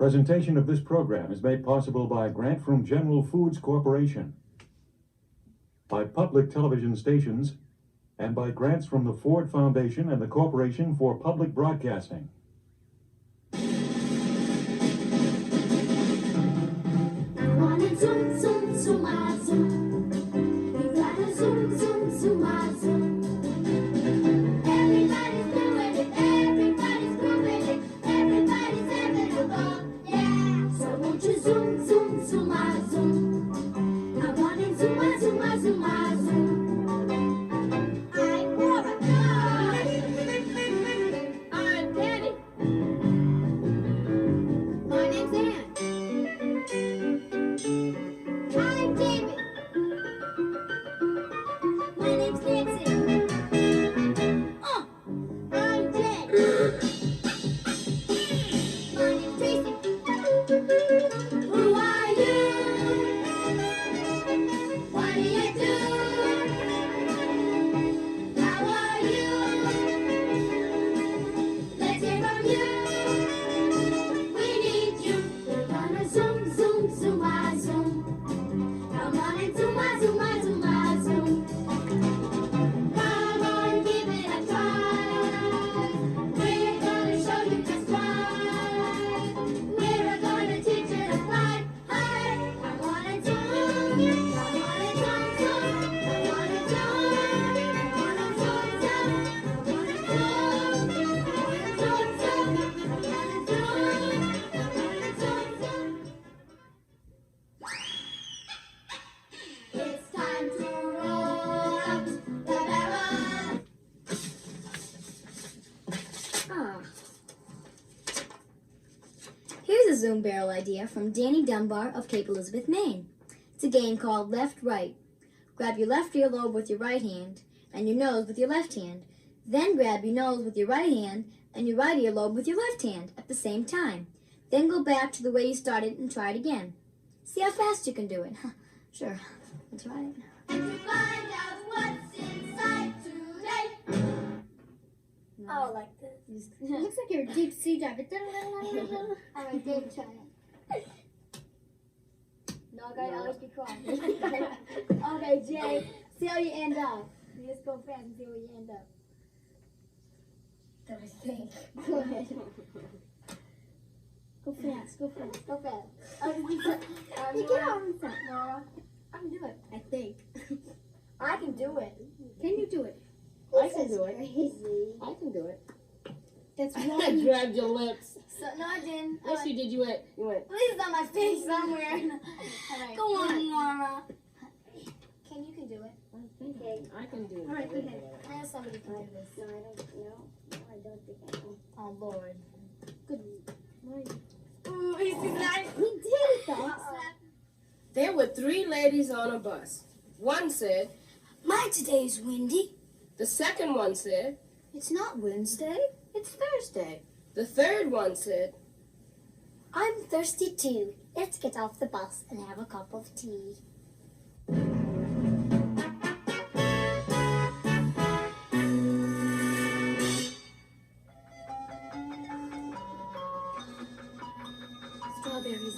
Presentation of this program is made possible by a grant from General Foods Corporation, by public television stations, and by grants from the Ford Foundation and the Corporation for Public Broadcasting. Zoom, zoom, zoom, ah, zoom. You gotta zoom, zoom, zoom, ah, zoom. Everybody's doing it, everybody's doing it, everybody's having a ball, yeah. So won't you zoom, zoom, zoom, ah, zoom. I wanna zoom, ah, zoom, ah, zoom, ah, zoom. I'm Laura. I'm Penny. My name's Anne. I'm David. My name's Nancy. I'm Jen. My name's Tracy. Who are you? What do you do? How are you? Let's hear from you. We need you. We're gonna zoom, zoom, zoom, ah, zoom. Come on and zoom, ah, zoom, ah, zoom, ah, zoom. Come on, give it a try. We're gonna show you just why. We're gonna teach you to fly high. Come on and zoom. Come on and zoom, zoom. Come on and zoom. Come on and zoom, zoom. Come on and zoom. Come on and zoom, zoom. Come on and zoom. Come on and zoom, zoom. It's time to roll out the barrel. Here's a Zoom barrel idea from Danny Dunbar of Cape Elizabeth, Maine. It's a game called Left-Right. Grab your left earlobe with your right hand and your nose with your left hand. Then grab your nose with your right hand and your right earlobe with your left hand at the same time. Then go back to the way you started and try it again. See how fast you can do it. Sure, let's try it. And to find out what's inside today. Oh, like this. It looks like you're a deep sea diver. All right, Dave, try it. No, I gotta always be quiet. Okay, Jay, see how you end up. You just go fast and see where you end up. That I think. Go ahead. Go fast, go fast, go fast. You get on the front. Laura, I can do it. I think. I can do it. Can you do it? I can do it. Crazy. I can do it. That's I wrong. grabbed your lips. So, no, I didn't. Yes, you did. You went. Please, it's on my face somewhere. All right. Go on, Laura. You can do it. I can do it. All right, go ahead. I know somebody can do this. No, I don't think I can. Oh, Lord. Good. Ooh, he's nice. He did it though. There were 3 ladies on a bus. One said, My today's windy. the second one said, It's not Wednesday. It's Thursday. the third one said, I'm thirsty too. Let's get off the bus and have a cup of tea. Strawberries.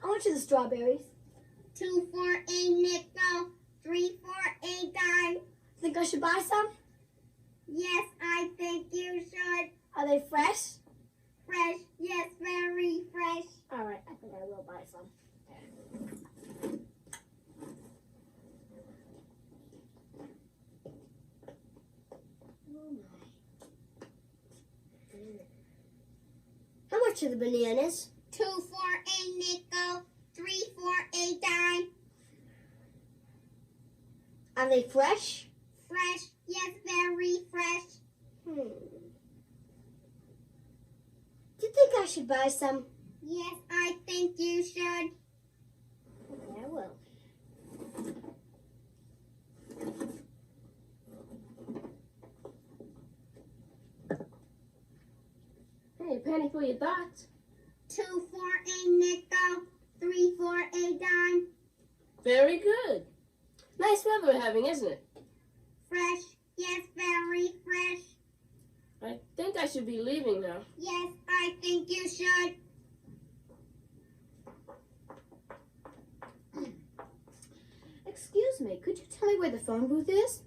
How much are the strawberries? 2 for a nickel, 3 for a dime. Think I should buy some? Yes, I think you should. Are they fresh? Fresh, yes, very fresh. All right, I think I will buy some. How much are the bananas? 2 for a nickel, 3 for a dime. Are they fresh? Fresh, yes, very fresh. Do you think I should buy some? Yes, I think you should. Okay, I will. hey, a penny for your thoughts. 2 for a nickel, 3 for a dime. Very good. Nice weather we're having, isn't it? Fresh, yes, very fresh. I think I should be leaving now. Yes, I think you should. Excuse me, could you tell me where the phone booth is?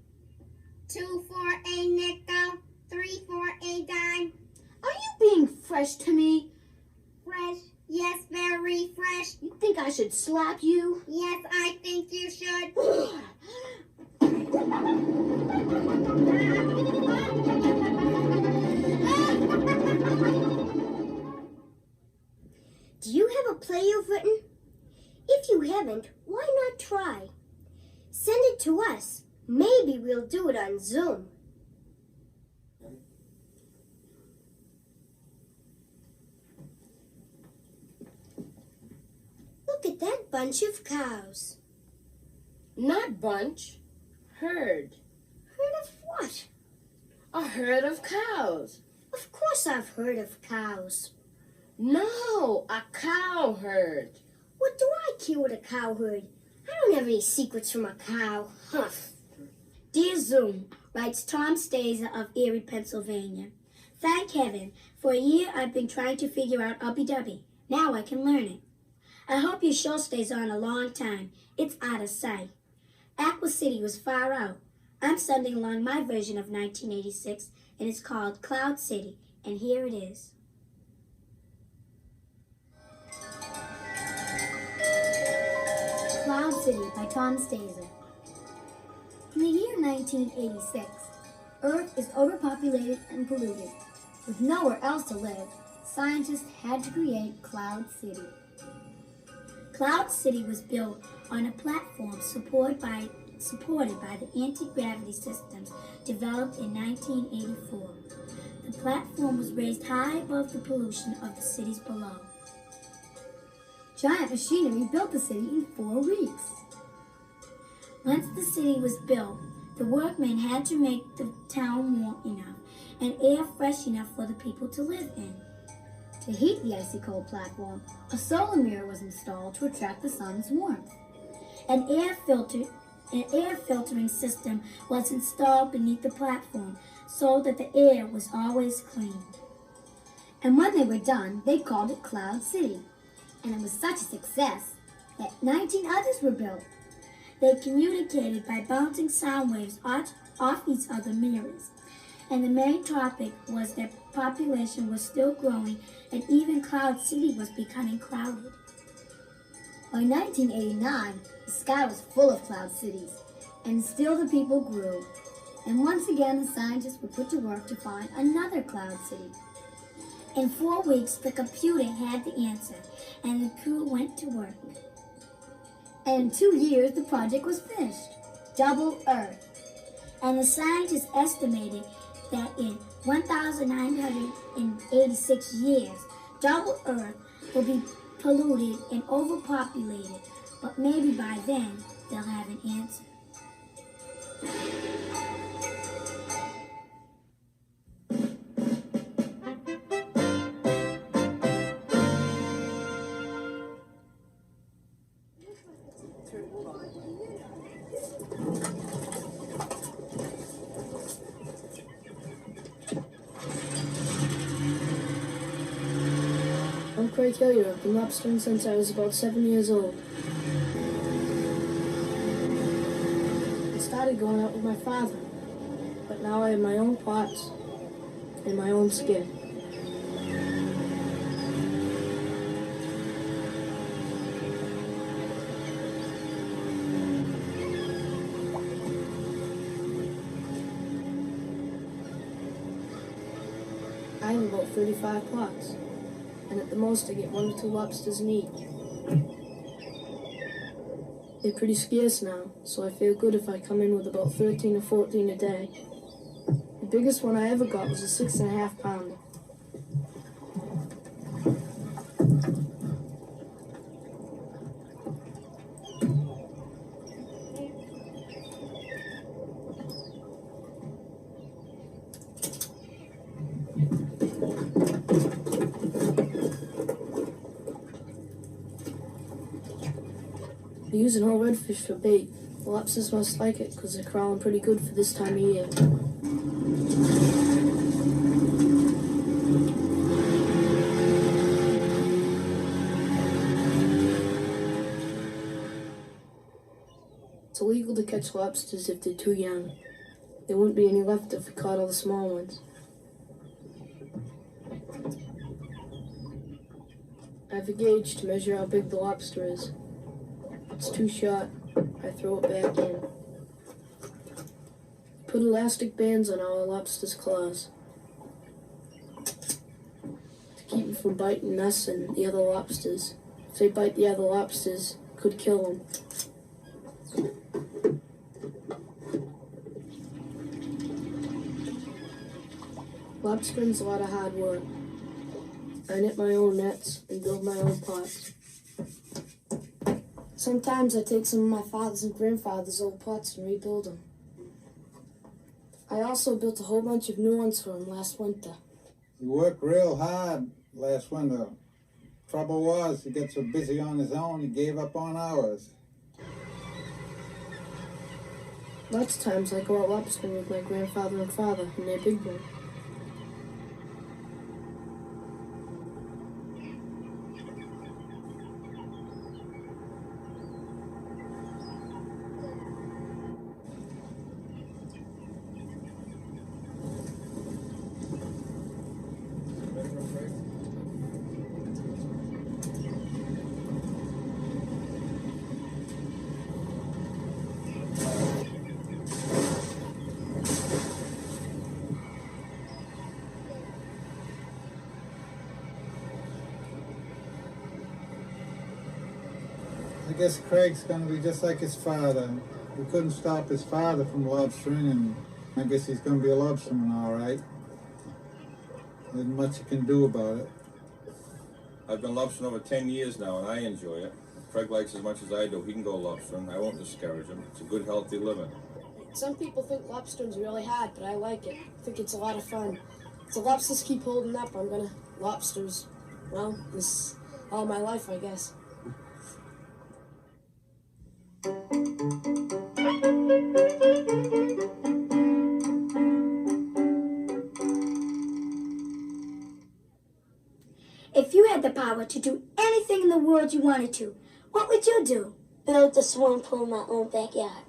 2 for a nickel, 3 for a dime. Are you being fresh to me? Fresh, yes, very fresh. You think I should slap you? Yes, I think you should. Do you have a play you've written? If you haven't, why not try? Send it to us. Maybe we'll do it on Zoom. Look at that bunch of cows. Not bunch, herd. Heard of what? A herd of cows. Of course I've heard of cows. No, a cow herd. What do I care what a cow herd? I don't have any secrets from a cow. Huff. Dear Zoom, writes Tom Stazer of Erie, Pennsylvania. Thank heaven, for a year I've been trying to figure out Uppy-Dubby. Now I can learn it. I hope your show stays on a long time. It's out of sight. Aqua City was far out. I'm sending along my version of 1986, and it's called Cloud City, and here it is. Cloud City by Tom Stazer. In the year 1986, Earth is overpopulated and polluted. With nowhere else to live, scientists had to create Cloud City. Cloud City was built on a platform supported by the anti-gravity systems developed in 1984. The platform was raised high above the pollution of the cities below. Giant machinery built the city in 4 weeks. Once the city was built, the workmen had to make the town warm enough and air fresh enough for the people to live in. To heat the icy cold platform, a solar mirror was installed to attract the sun's warmth. An air filtering system was installed beneath the platform so that the air was always clean. And when they were done, they called it Cloud City. And it was such a success that 19 others were built. They communicated by bouncing sound waves off each other's mirrors. And the main topic was that population was still growing and even Cloud City was becoming crowded. By 1989, the sky was full of cloud cities, and still the people grew. And once again, the scientists were put to work to find another cloud city. In 4 weeks, the computer had the answer, and the crew went to work. And in 2 years, the project was finished. Double Earth. And the scientists estimated that in 1,986 years, double Earth will be polluted and overpopulated, but maybe by then they'll have an answer. I'm Craig Hillier. I've been lobstering since I was about 7 years old. I started going out with my father, but now I have my own pots and my own skin. I have about 35 pots. And at the most I get 1 to 2 lobsters in each. They're pretty scarce now, so I feel good if I come in with about 13 or 14 a day. The biggest one I ever got was a 6.5 pounder. I use an old redfish for bait. The lobsters must like it because they're crawling pretty good for this time of year. catch lobsters if they're too young. There wouldn't be any left if we caught all the small ones. I have a gauge to measure how big the lobster is. If it's too short, I throw it back in. Put elastic bands on our lobster's claws to keep them from biting us and the other lobsters. If they bite the other lobsters, it could kill them. Lobstering's a lot of hard work. I knit my own nets and build my own pots. Sometimes I take some of my father's and grandfather's old pots and rebuild them. I also built a whole bunch of new ones for him last winter. He worked real hard last winter. Trouble was, he got so busy on his own, he gave up on ours. Lots of times I go out lobstering with my grandfather and father in their big boat. I guess Craig's gonna be just like his father. We couldn't stop his father from lobstering, and I guess he's gonna be a lobsterman, all right. There's much you can do about it. I've been lobstering over 10 years now, and I enjoy it. Craig likes as much as I do. He can go lobstering. I won't discourage him. It's a good, healthy living. Some people think lobstering's really hard, but I like it. I think it's a lot of fun. If the lobsters keep holding up, I'm gonna lobsters. Well, this is all my life, I guess. If you had the power to do anything in the world you wanted to, what would you do? Build a swimming pool in my own backyard.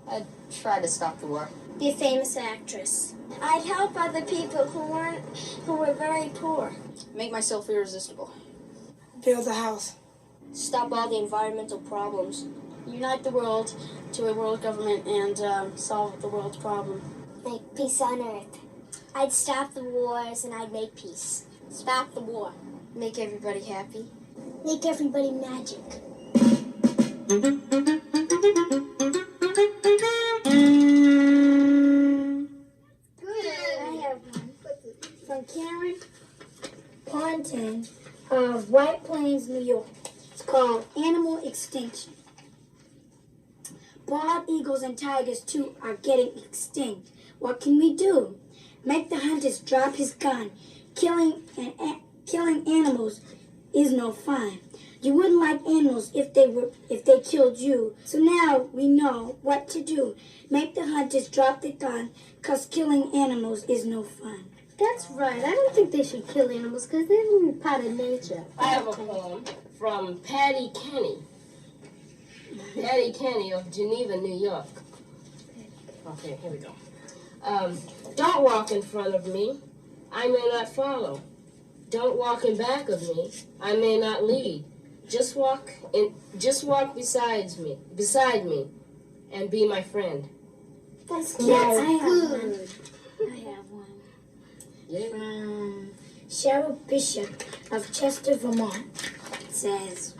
I'd try to stop the war. Be a famous actress. I'd help other people who were very poor. Make myself irresistible. Build a house. Stop all the environmental problems. Unite the world to a world government and solve the world's problem. Make peace on earth. I'd stop the wars and I'd make peace. Stop the war. Make everybody happy. Make everybody magic. I have one. From Karen Ponton of White Plains, New York. It's called Animal Extinction. Bald eagles and tigers, too, are getting extinct. What can we do? Make the hunters drop his gun. Killing animals is no fun. You wouldn't like animals if they killed you. So now we know what to do. Make the hunters drop the gun, 'cause killing animals is no fun. That's right. I don't think they should kill animals because they're part of nature. I have a poem from Patty Kenny. Patty Kenny of Geneva, New York. Okay, here we go. Don't walk in front of me. I may not follow. Don't walk in back of me. I may not lead. Just walk beside me, and be my friend. That's good. I have one. Yeah. From Cheryl Bishop of Chester, Vermont. It says,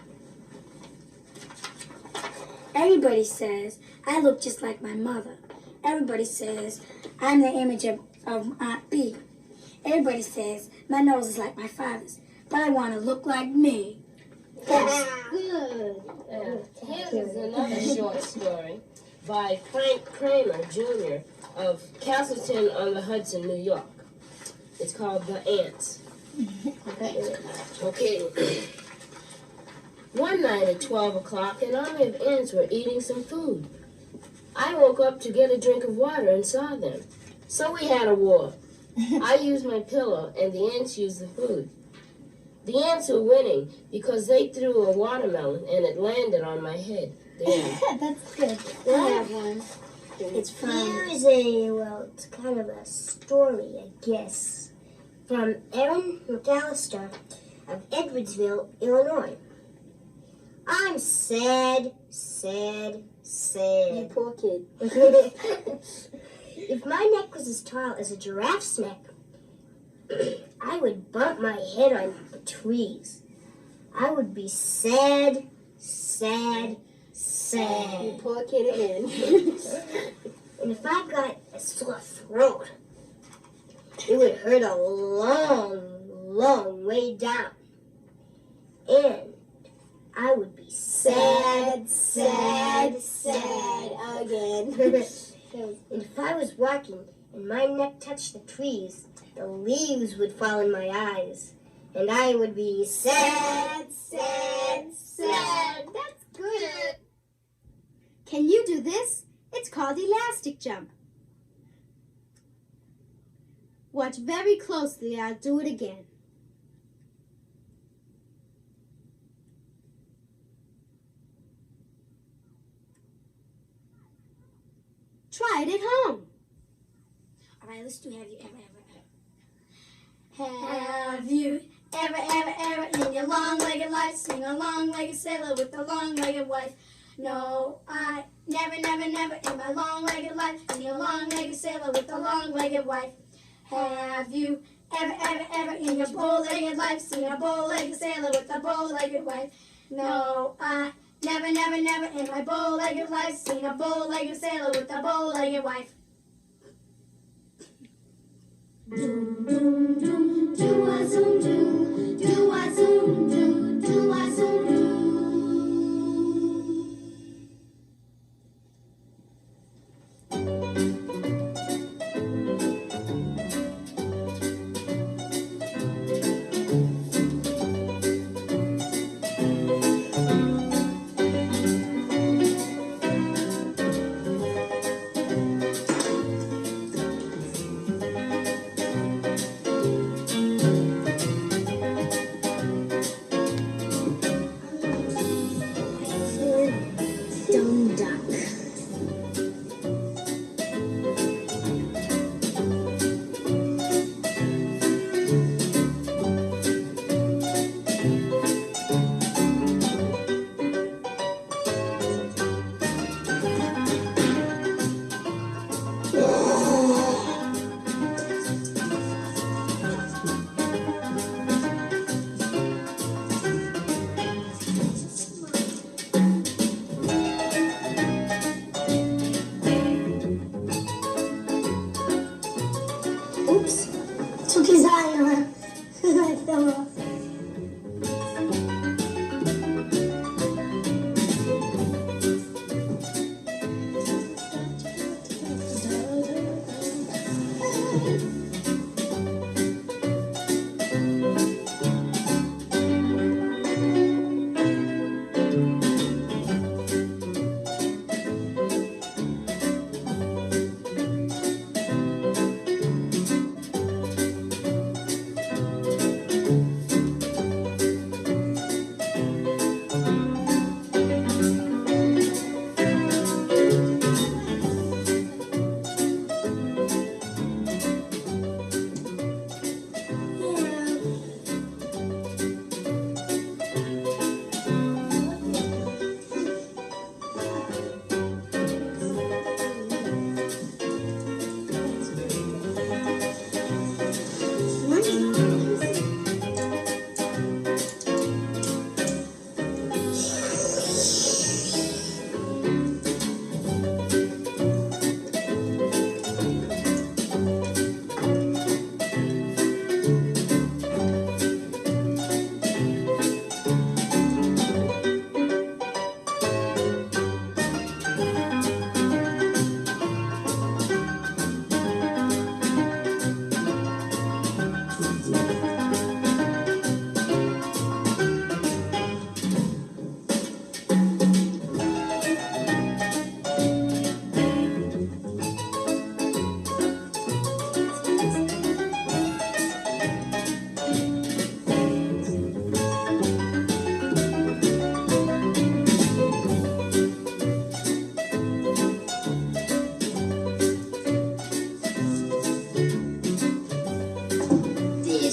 everybody says I look just like my mother. Everybody says I'm the image of Aunt B. Everybody says my nose is like my father's, but I want to look like me. That's good. Here's another short story by Frank Kramer, Jr. of Castleton on the Hudson, New York. It's called The Ants. Okay. One night at 12 o'clock, an army of ants were eating some food. I woke up to get a drink of water and saw them. So we had a war. I used my pillow, and the ants used the food. The ants were winning because they threw a watermelon, and it landed on my head. Dan. That's good. I have one. It's from Here's it's kind of a story, I guess, from Aaron McAllister of Edwardsville, Illinois. I'm sad, sad, sad. You poor kid. If my neck was as tall as a giraffe's neck, I would bump my head on the trees. I would be sad, sad, You sad. poor kid again. And if I got a sore throat, it would hurt a long, long way down. And I would be sad, sad, sad again. And if I was walking and my neck touched the trees, the leaves would fall in my eyes. And I would be sad, sad, sad. That's good. Can you do this? It's called elastic jump. Watch very closely. I'll do it again. Try it at home. All right, let's do have you ever in your long-legged life seen a long-legged sailor with a long-legged wife? No, I never in my long-legged life seen a long-legged sailor with a long-legged wife. Have you ever in your bow-legged life seen a bow-legged sailor with a bow-legged wife? No, I never in my bow-legged life seen a bow-legged sailor with a bow-legged wife. Do a zoom do, do a zoom do, do a zoom do. Dumb duck. Oops, took his eye I fell off.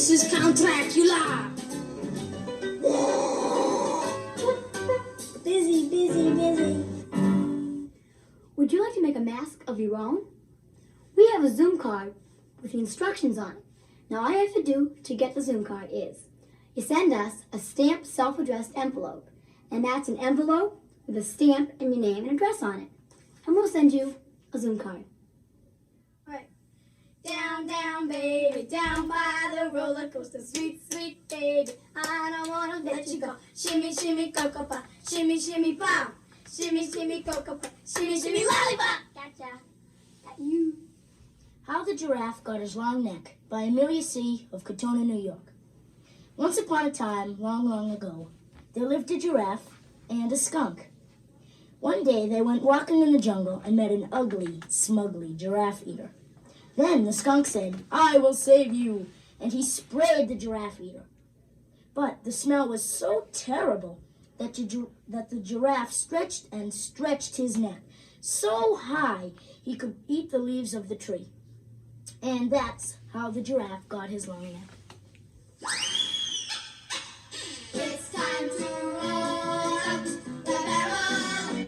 This is Count Dracula. Busy, busy, busy. Would you like to make a mask of your own? We have a Zoom card with the instructions on it. Now all you have to do to get the Zoom card is you send us a stamped self-addressed envelope, and that's an envelope with a stamp and your name and address on it. And we'll send you a Zoom card. Down, down, baby, down by the roller coaster, sweet, sweet baby, I don't wanna let you go. Shimmy, shimmy, cocoa pop, shimmy, shimmy, pop, shimmy, shimmy, cocoa pop, shimmy, shimmy, lollipop. Gotcha. Got you. How the Giraffe Got His Long Neck by Amelia C. of Katona, New York. Once upon a time, long, long ago, there lived a giraffe and a skunk. One day they went walking in the jungle and met an ugly, smugly giraffe eater. Then the skunk said, "I will save you," and he sprayed the giraffe eater. But the smell was so terrible that the giraffe stretched and stretched his neck so high he could eat the leaves of the tree. And that's how the giraffe got his long neck. It's time to roll up the barrel.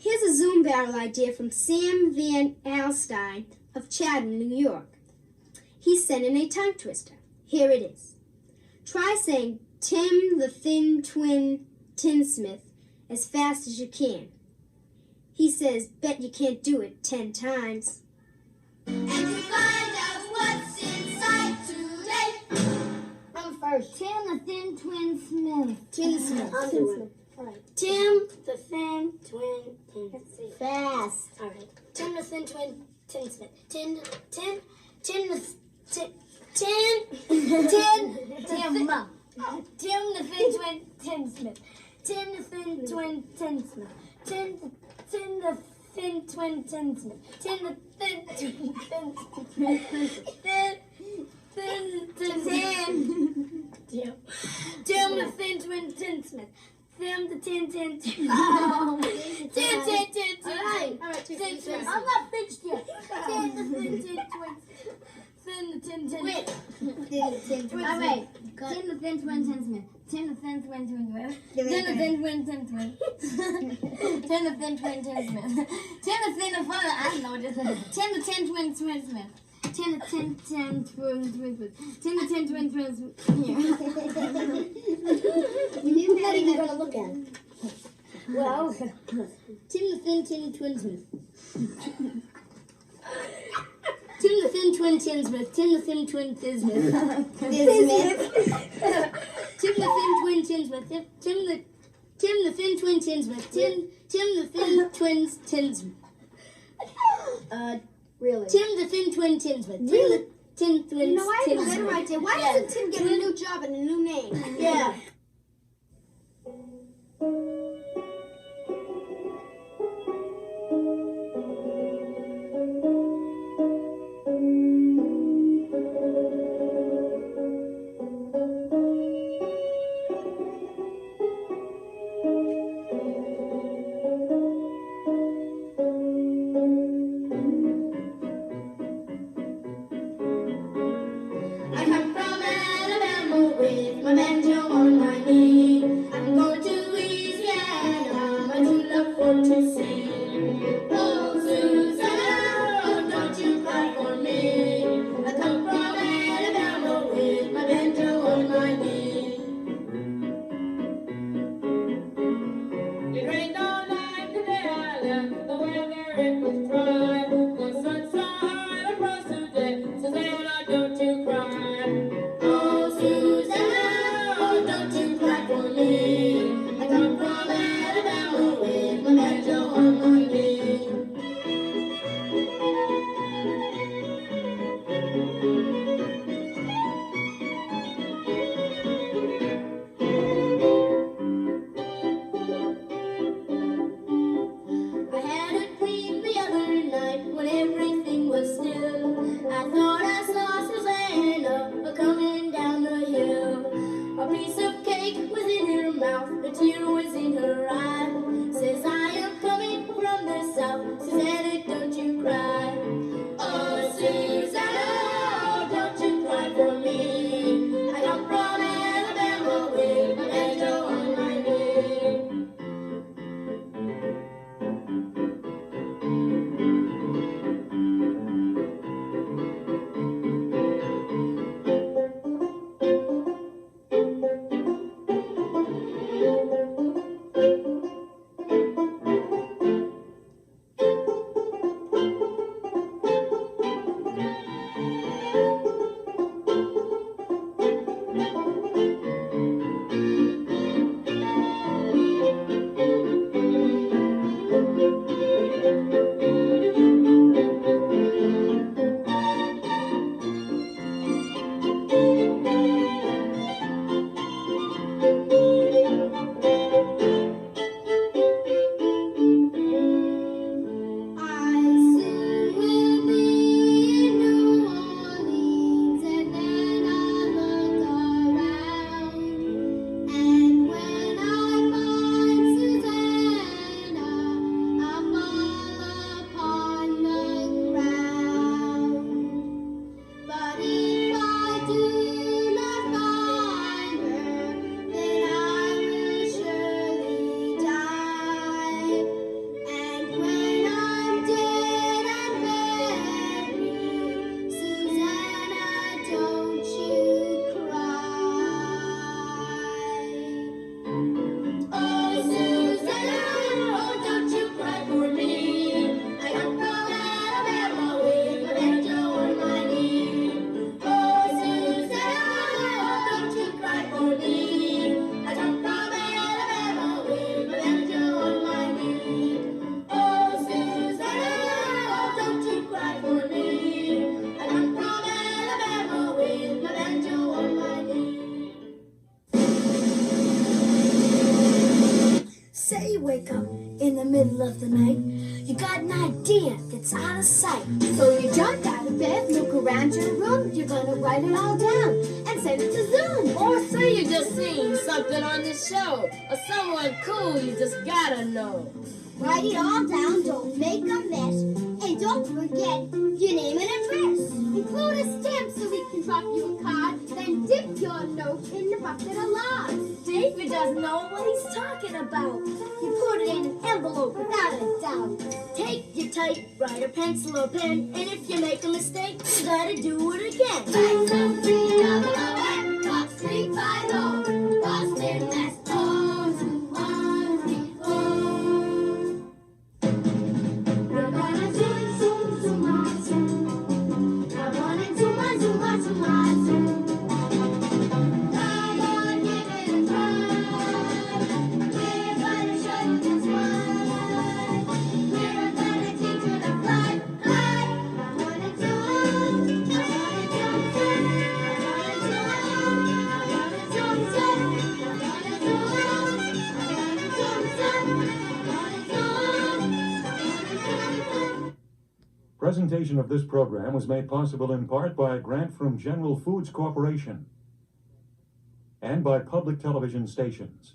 Here's a Zoom barrel idea from Sam Van Alstyne of Chatham, New York. He sent in a tongue twister. Here it is. Try saying Tim the Thin Twin Tinsmith as fast as you can. He says, bet you can't do it 10 times. And to find out what's inside today. I'm first. Tim the Thin Twin Smith. Tinsmith. I'll do it. All right. Tim the Thin Twin Tinsmith. Fast. All right. Tim the Thin Twin Tinsmith. Tim the Tin. Tim the Thin Twin Tinsmith. Tim the Thin Twin Tinsmith. Tim the Thin Twin Tinsmith. Tim the Thin Twin Tinsmith. Tim the Thin Twin Tinsmith. Tim the Tin Tin Tin. Oh, Tin Tin Tin Tin. All right. I'm not finished yet. Tin the Thin Tin Twins. Tin the Tin Tin. Wait. All right. Tim the Thin Twin Tinsmith. Tim the Thin Twin Tinsmith. Tim the Thin Twin Tinsmith. Tim the Thin Twin Tinsmith. Tim the Thin Twin. I don't know what this is. Tim the Tin Twin Tinsmith. Tim the Tin Twin Tinsmith. Tim the Tin Twin Tinsmith. You're not even going to look at it. Well, Tim the Thin Twinsmith. Tim the Thin Twin Tinsmith. Tim the Thin Twin Tinsmith. Tim the Thin Twin Tinsmith. Tim the Thin Twin Tinsmith. Tim the Thin Twins Tinsmith. Really? Tim the Thin Twin Tinsmith. Really? Tin Twins. You know, I have a Tinsmith. better idea. Why doesn't Tim get a new job and a new name? Yeah. I come from Alabama with my banjo on my knee. I'm going to Louisiana, my true love for to see. Oh, Susanna, oh, don't you cry for me. I come from Alabama with my banjo on my knee. It rained all night today, I left the weather, it was dry. The sun shone across today, Susanna, don't you cry. Oh, Susanna, oh, don't you cry for me. I come from Alabama with my banjo on my knee. I had a dream the other night when You got an idea that's out of sight. So you jump out of bed, look around your room, you're gonna write it all down and send it to Zoom. Or say you just seen something on the show, or someone cool you just gotta know. Write it all down, don't make a mess, and don't forget your name and address. Include a stamp so we can drop you a card, then dip your note in the bucket of lard. David doesn't know what he's talking about. You put it in an envelope without a doubt. Take your typewriter, pencil, or pen, and if you make a mistake, you gotta do it again. 57300 box 350, Boston, Mass. 02134. We're gonna zoom, zoom, zoom, zoom. Come on and zoom, zoom, zoom, zoom. Come on, give it a try. We're gonna show you just why. We're gonna teach you to fly, fly. Come on and zoom, come on and zoom, zoom. Come on and zoom, come on and zoom, zoom. Come on and zoom, come on and zoom, zoom. Come on and zoom. Presentation of this program was made possible in part by a grant from General Foods Corporation and by public television stations.